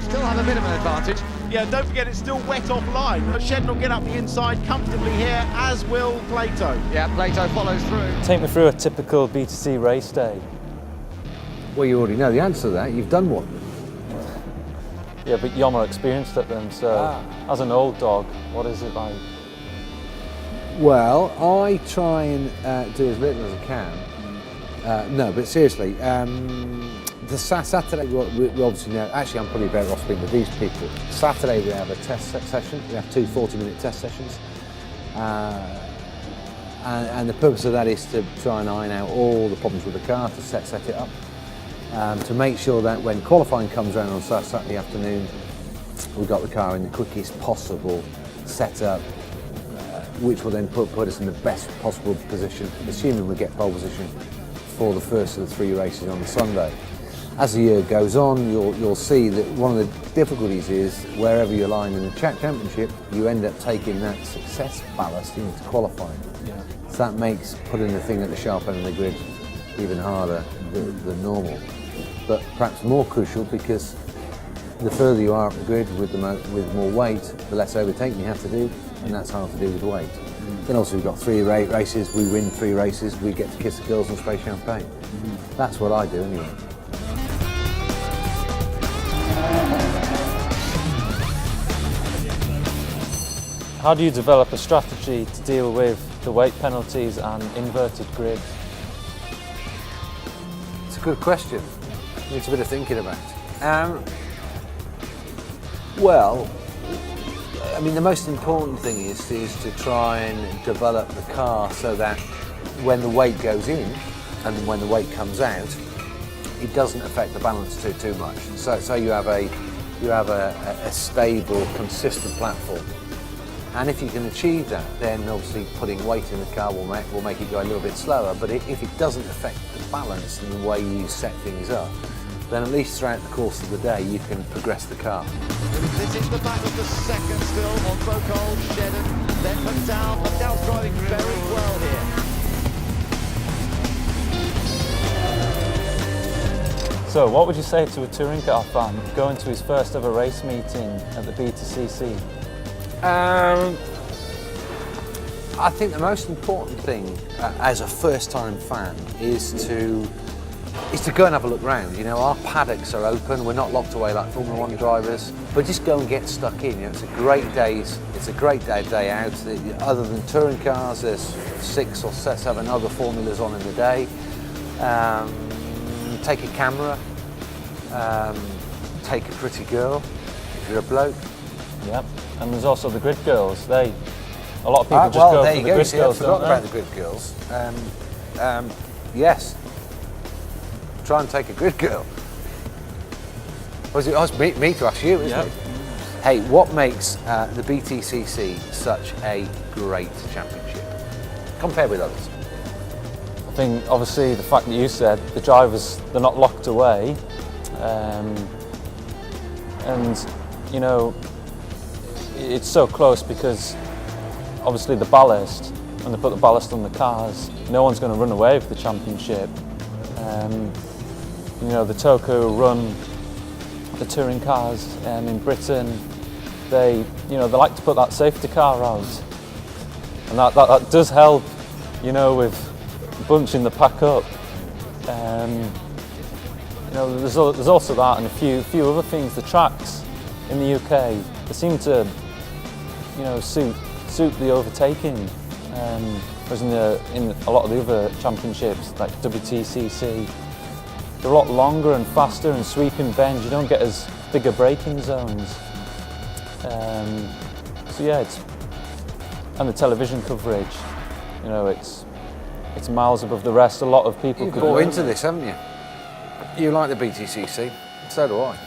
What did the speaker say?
Still have a bit of an advantage. Yeah, don't forget it's still wet offline. Shedden will get up the inside comfortably here, as will Plato. Yeah, Plato follows through. Take me through a typical BTC race day. Well, you already know the answer to that. You've done one. Yeah, but you're more experienced at them, so as an old dog, what is it like? Well, I try and do as little as I can. No, but seriously, the Saturday, we obviously know, actually I'm probably better off speaking with these people. Saturday we have a test session, we have two 40-minute test sessions. And the purpose of that is to try and iron out all the problems with the car, to set it up. To make sure that when qualifying comes around on Saturday afternoon, we've got the car in the quickest possible setup, which will then put us in the best possible position, assuming we get pole position for the first of the 3 races on the Sunday. As the year goes on, you'll see that one of the difficulties is wherever you're lying in the championship, you end up taking that success ballast into qualifying. Yeah. So that makes putting the thing at the sharp end of the grid even harder than normal. But perhaps more crucial because the further you are up the grid with more weight, the less overtaking you have to do, and that's hard to do with weight. Then also we've got 3 races, we win 3 races, we get to kiss the girls and spray champagne. That's what I do anyway. How do you develop a strategy to deal with the weight penalties and inverted grid? It's a good question. It's a bit of thinking about. Well, I mean, the most important thing is to try and develop the car so that when the weight goes in and when the weight comes out, it doesn't affect the balance too much. So you have a stable, consistent platform. And if you can achieve that, then obviously putting weight in the car will make it go a little bit slower. But if it doesn't affect the balance and the way you set things up, then at least throughout the course of the day you can progress the car. This is the back of the second still on Bocol, Shedden, then McDowell. McDowell's driving very well here. So what would you say to a touring car fan going to his first ever race meeting at the BTCC? I think the most important thing as a first-time fan is to go and have a look round. You know, our paddocks are open. We're not locked away like Formula 1 drivers, but just go and get stuck in. You know, it's a great day out. Other than touring cars, there's 6 or 7 other formulas on in the day. Take a camera. Take a pretty girl if you're a bloke. Yep. And there's also the grid girls. A lot of people just well, go there for you the go. grid See, girls. I forgot about the grid girls. Yes. Try and take a grid girl. Was it me to ask you, isn't it? Hey, what makes the BTCC such a great championship compared with others? I think obviously the fact that you said the drivers, they're not locked away, and you know, it's so close because obviously the ballast, when they put the ballast on the cars, no one's going to run away with the championship. You know, the Toko run the touring cars in Britain. They like to put that safety car out, and that does help, you know, with bunching the pack up. You know, there's also that and a few other things. The tracks in the UK, they seem to, you know, suit the overtaking. Whereas in a lot of the other championships, like WTCC, they're a lot longer and faster and sweeping bends. You don't get as bigger braking zones. So yeah, and the television coverage, you know, it's miles above the rest. A lot of people You've could bought into this, haven't you? You like the BTCC, so do I.